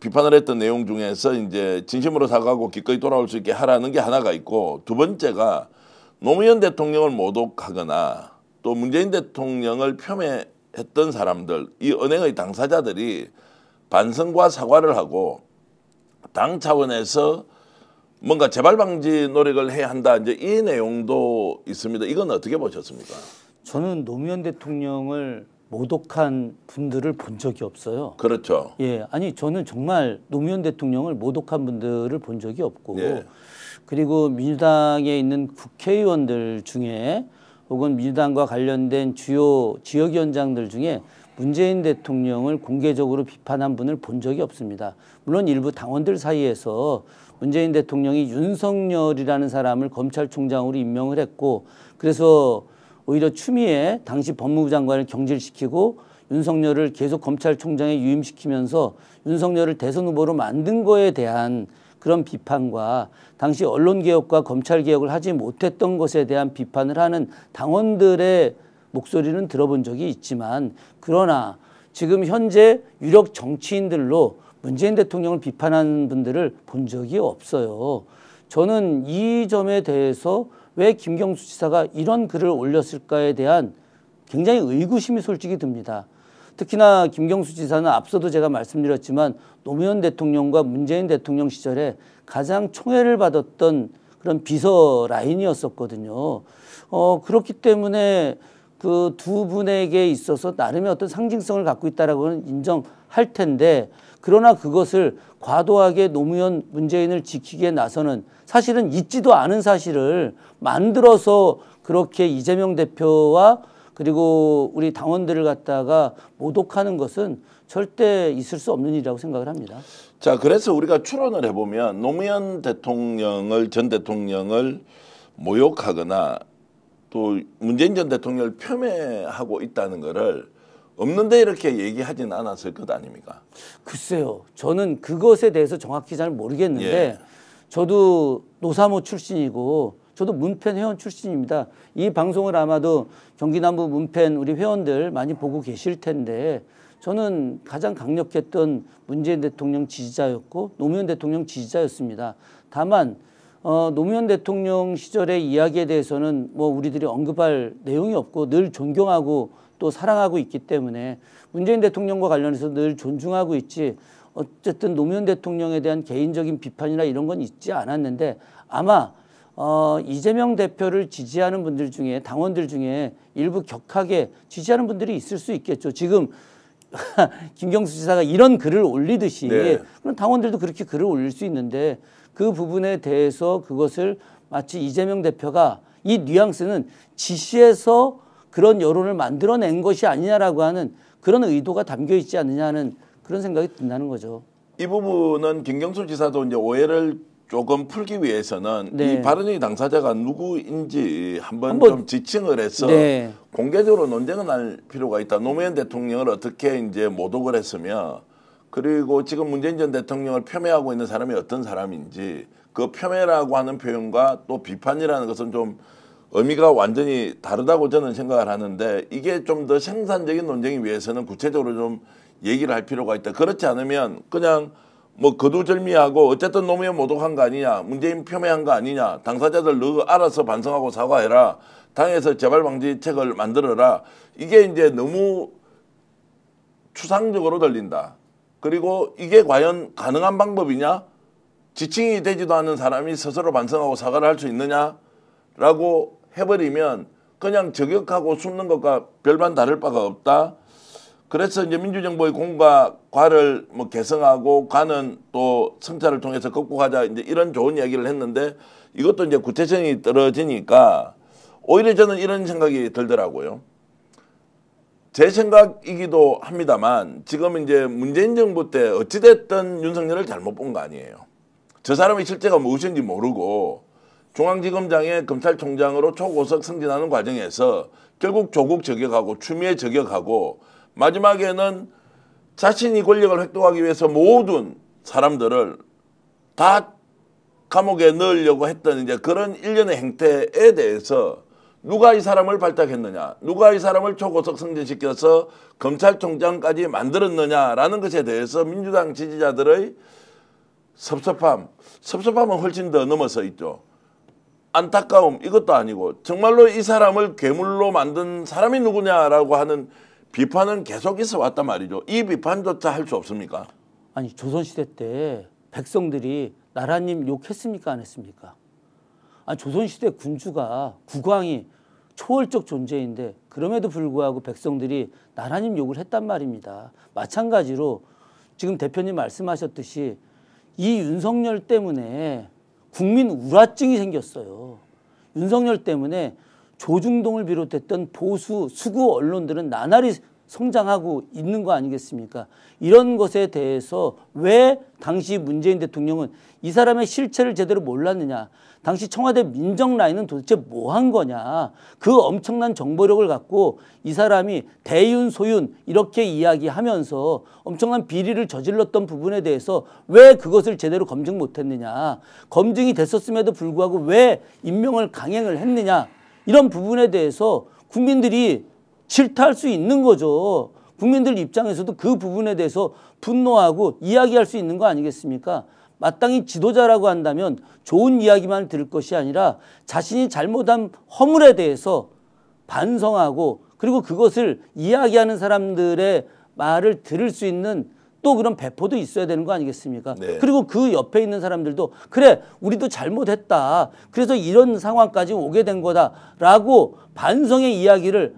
비판을 했던 내용 중에서 이제 진심으로 사과하고 기꺼이 돌아올 수 있게 하라는 게 하나가 있고, 두 번째가 노무현 대통령을 모독하거나 또 문재인 대통령을 폄훼했던 사람들, 이 은행의 당사자들이 반성과 사과를 하고 당 차원에서 뭔가 재발 방지 노력을 해야 한다, 이제 이 내용도 있습니다. 이건 어떻게 보셨습니까? 저는 노무현 대통령을 모독한 분들을 본 적이 없어요. 그렇죠. 예, 아니 저는 정말 노무현 대통령을 모독한 분들을 본 적이 없고, 예. 그리고 민주당에 있는 국회의원들 중에 혹은 민주당과 관련된 주요 지역위원장들 중에 문재인 대통령을 공개적으로 비판한 분을 본 적이 없습니다. 물론 일부 당원들 사이에서 문재인 대통령이 윤석열이라는 사람을 검찰총장으로 임명을 했고, 그래서 오히려 추미애 당시 법무부 장관을 경질시키고 윤석열을 계속 검찰총장에 유임시키면서 윤석열을 대선 후보로 만든 거에 대한 그런 비판과 당시 언론개혁과 검찰개혁을 하지 못했던 것에 대한 비판을 하는 당원들의 목소리는 들어본 적이 있지만, 그러나 지금 현재 유력 정치인들로 문재인 대통령을 비판하는 분들을 본 적이 없어요. 저는 이 점에 대해서 왜 김경수 지사가 이런 글을 올렸을까에 대한 굉장히 의구심이 솔직히 듭니다. 특히나 김경수 지사는 앞서도 제가 말씀드렸지만 노무현 대통령과 문재인 대통령 시절에 가장 총애를 받았던 그런 비서 라인이었었거든요. 그렇기 때문에 그 두 분에게 있어서 나름의 어떤 상징성을 갖고 있다라고는 인정할 텐데, 그러나 그것을 과도하게 노무현 문재인을 지키기에 나서는, 사실은 있지도 않은 사실을 만들어서 그렇게 이재명 대표와 그리고 우리 당원들을 갖다가 모독하는 것은 절대 있을 수 없는 일이라고 생각을 합니다. 자, 그래서 우리가 추론을 해보면 노무현 전 대통령을 모욕하거나 또 문재인 전 대통령을 폄훼하고 있다는 것을 없는데 이렇게 얘기하진 않았을 것 아닙니까? 글쎄요. 저는 그것에 대해서 정확히 잘 모르겠는데, 예. 저도 노사모 출신이고 저도 문펜 회원 출신입니다. 이 방송을 아마도 경기남부 문펜 우리 회원들 많이 보고 계실 텐데, 저는 가장 강력했던 문재인 대통령 지지자였고 노무현 대통령 지지자였습니다. 다만 노무현 대통령 시절의 이야기에 대해서는 뭐 우리들이 언급할 내용이 없고 늘 존경하고 또 사랑하고 있기 때문에 문재인 대통령과 관련해서 늘 존중하고 있지, 어쨌든 노무현 대통령에 대한 개인적인 비판이나 이런 건 있지 않았는데, 아마 이재명 대표를 지지하는 분들 중에, 당원들 중에 일부 격하게 지지하는 분들이 있을 수 있겠죠. 지금 김경수 지사가 이런 글을 올리듯이 네. 그럼 당원들도 그렇게 글을 올릴 수 있는데, 그 부분에 대해서 그것을 마치 이재명 대표가, 이 뉘앙스는 지시해서 그런 여론을 만들어낸 것이 아니냐라고 하는 그런 의도가 담겨 있지 않느냐 하는 그런 생각이 든다는 거죠. 이 부분은 김경수 지사도 이제 오해를 조금 풀기 위해서는 네. 이 발언의 당사자가 누구인지 한번 좀 지칭을 해서 네. 공개적으로 논쟁을 할 필요가 있다. 노무현 대통령을 어떻게 이제 모독을 했으며, 그리고 지금 문재인 전 대통령을 폄훼하고 있는 사람이 어떤 사람인지, 그 폄훼라고 하는 표현과 또 비판이라는 것은 좀 의미가 완전히 다르다고 저는 생각을 하는데, 이게 좀 더 생산적인 논쟁이 위해서는 구체적으로 좀 얘기를 할 필요가 있다. 그렇지 않으면 그냥 뭐 거두절미하고 어쨌든 노무현 모독한 거 아니냐, 문재인 폄훼한 거 아니냐, 당사자들 너 알아서 반성하고 사과해라, 당에서 재발 방지책을 만들어라, 이게 이제 너무 추상적으로 들린다. 그리고 이게 과연 가능한 방법이냐, 지칭이 되지도 않은 사람이 스스로 반성하고 사과를 할 수 있느냐라고 해버리면 그냥 저격하고 숨는 것과 별반 다를 바가 없다. 그래서 이제 민주정부의 공과 과를 뭐 개성하고 과는 또 성찰을 통해서 극복하자, 이제 이런 좋은 이야기를 했는데, 이것도 이제 구체성이 떨어지니까 오히려 저는 이런 생각이 들더라고요. 제 생각이기도 합니다만, 지금 이제 문재인 정부 때 어찌됐든 윤석열을 잘못 본 거 아니에요. 저 사람의 실제가 무엇인지 모르고 중앙지검장의 검찰총장으로 초고속 승진하는 과정에서 결국 조국 저격하고 추미애 저격하고 마지막에는 자신이 권력을 획득하기 위해서 모든 사람들을 다 감옥에 넣으려고 했던 이제 그런 일련의 행태에 대해서 누가 이 사람을 발탁했느냐, 누가 이 사람을 초고속 승진시켜서 검찰총장까지 만들었느냐라는 것에 대해서 민주당 지지자들의 섭섭함은 훨씬 더 넘어서 있죠. 안타까움 이것도 아니고 정말로 이 사람을 괴물로 만든 사람이 누구냐라고 하는 비판은 계속 있어 왔단 말이죠. 이 비판조차 할 수 없습니까? 아니 조선시대 때 백성들이 나라님 욕했습니까 안 했습니까? 아니 조선시대 군주가 국왕이 초월적 존재인데 그럼에도 불구하고 백성들이 나라님 욕을 했단 말입니다. 마찬가지로 지금 대표님 말씀하셨듯이 이 윤석열 때문에 국민 우라증이 생겼어요. 윤석열 때문에 조중동을 비롯했던 보수 수구 언론들은 나날이 성장하고 있는 거 아니겠습니까? 이런 것에 대해서 왜 당시 문재인 대통령은 이 사람의 실체를 제대로 몰랐느냐? 당시 청와대 민정 라인은 도대체 뭐 한 거냐? 그 엄청난 정보력을 갖고 이 사람이 대윤 소윤 이렇게 이야기하면서 엄청난 비리를 저질렀던 부분에 대해서 왜 그것을 제대로 검증 못했느냐? 검증이 됐었음에도 불구하고 왜 임명을 강행을 했느냐? 이런 부분에 대해서 국민들이 질타할 수 있는 거죠. 국민들 입장에서도 그 부분에 대해서 분노하고 이야기할 수 있는 거 아니겠습니까? 마땅히 지도자라고 한다면 좋은 이야기만 들을 것이 아니라 자신이 잘못한 허물에 대해서 반성하고 그리고 그것을 이야기하는 사람들의 말을 들을 수 있는 또 그런 배포도 있어야 되는 거 아니겠습니까? 네. 그리고 그 옆에 있는 사람들도 그래 우리도 잘못했다. 그래서 이런 상황까지 오게 된 거다라고 반성의 이야기를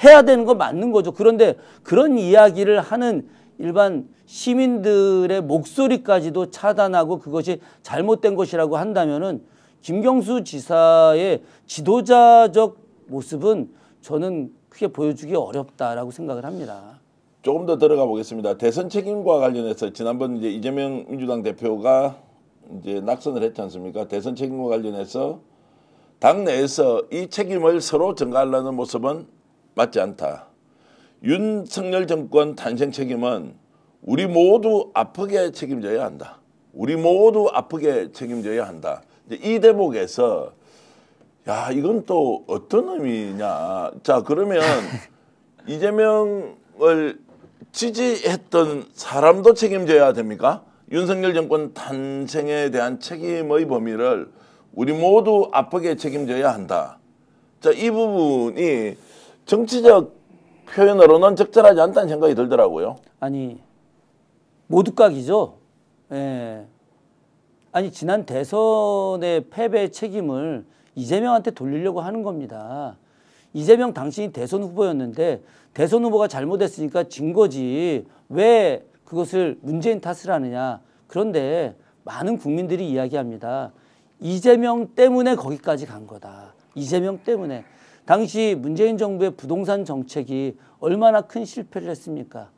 해야 되는 거 맞는 거죠. 그런데 그런 이야기를 하는 일반 시민들의 목소리까지도 차단하고 그것이 잘못된 것이라고 한다면은 김경수 지사의 지도자적 모습은 저는 크게 보여주기 어렵다라고 생각을 합니다. 조금 더 들어가 보겠습니다. 대선 책임과 관련해서 지난번 이제 이재명 민주당 대표가 이제 낙선을 했지 않습니까? 대선 책임과 관련해서 당내에서 이 책임을 서로 전가하려는 모습은 맞지 않다. 윤석열 정권 탄생 책임은 우리 모두 아프게 책임져야 한다. 우리 모두 아프게 책임져야 한다. 이제 이 대목에서 야 이건 또 어떤 의미냐. 자 그러면 이재명을 지지했던 사람도 책임져야 됩니까? 윤석열 정권 탄생에 대한 책임의 범위를 우리 모두 아프게 책임져야 한다. 자, 이 부분이 정치적 표현으로는 적절하지 않다는 생각이 들더라고요. 아니 모두각이죠. 예. 아니 지난 대선의 패배의 책임을 이재명한테 돌리려고 하는 겁니다. 이재명 당신이 대선 후보였는데 대선 후보가 잘못했으니까 진 거지 왜 그것을 문재인 탓을 하느냐. 그런데 많은 국민들이 이야기합니다. 이재명 때문에 거기까지 간 거다. 이재명 때문에. 당시 문재인 정부의 부동산 정책이 얼마나 큰 실패를 했습니까?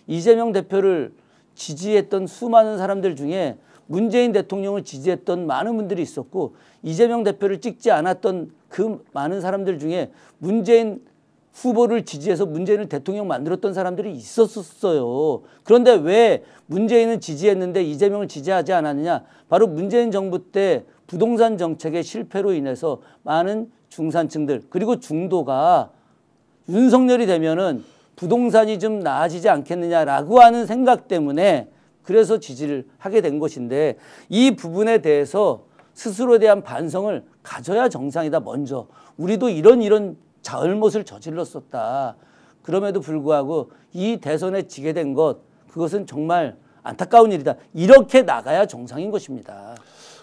이재명 대표를 지지했던 수많은 사람들 중에 문재인 대통령을 지지했던 많은 분들이 있었고 이재명 대표를 찍지 않았던 그 많은 사람들 중에 문재인 후보를 지지해서 문재인을 대통령 만들었던 사람들이 있었어요. 그런데 왜 문재인은 지지했는데 이재명을 지지하지 않았느냐? 바로 문재인 정부 때 부동산 정책의 실패로 인해서 많은 중산층들 그리고 중도가 윤석열이 되면은 부동산이 좀 나아지지 않겠느냐라고 하는 생각 때문에 그래서 지지를 하게 된 것인데 이 부분에 대해서 스스로에 대한 반성을 가져야 정상이다. 먼저 우리도 이런 잘못을 저질렀었다. 그럼에도 불구하고 이 대선에 지게 된 것 그것은 정말 안타까운 일이다. 이렇게 나가야 정상인 것입니다.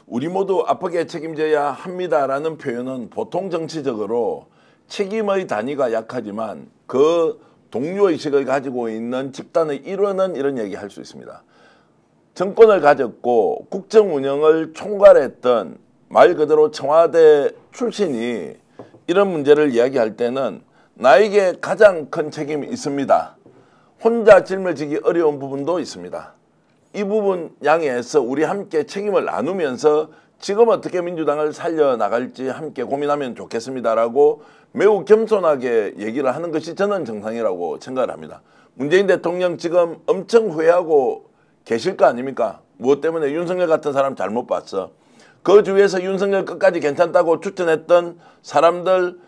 우리 모두 아프게 책임져야 합니다라는 표현은 보통 정치적으로 책임의 단위가 약하지만 그 동료의식을 가지고 있는 집단의 일원은 이런 얘기할 수 있습니다. 정권을 가졌고 국정 운영을 총괄했던 말 그대로 청와대 출신이 이런 문제를 이야기할 때는 나에게 가장 큰 책임이 있습니다. 혼자 짊어지기 어려운 부분도 있습니다. 이 부분 양에서 우리 함께 책임을 나누면서 지금 어떻게 민주당을 살려나갈지 함께 고민하면 좋겠습니다라고 매우 겸손하게 얘기를 하는 것이 저는 정상이라고 생각을 합니다. 문재인 대통령 지금 엄청 후회하고 계실 거 아닙니까? 무엇 때문에 윤석열 같은 사람 잘못 봤어. 그 주위에서 윤석열 끝까지 괜찮다고 추천했던 사람들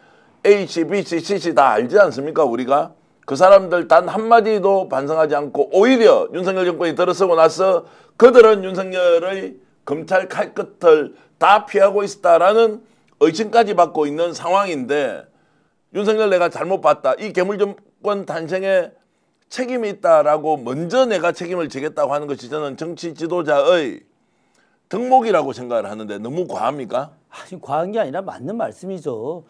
A, C, B, C, C, C 다 알지 않습니까? 우리가 그 사람들 단 한마디도 반성하지 않고 오히려 윤석열 정권이 들어서고 나서 그들은 윤석열의 검찰 칼끝을 다 피하고 있었다라는 의심까지 받고 있는 상황인데 윤석열 내가 잘못 봤다. 이 괴물정권 탄생에 책임이 있다라고 먼저 내가 책임을 지겠다고 하는 것이 저는 정치 지도자의 덕목이라고 생각을 하는데 너무 과합니까? 아니, 과한 게 아니라 맞는 말씀이죠.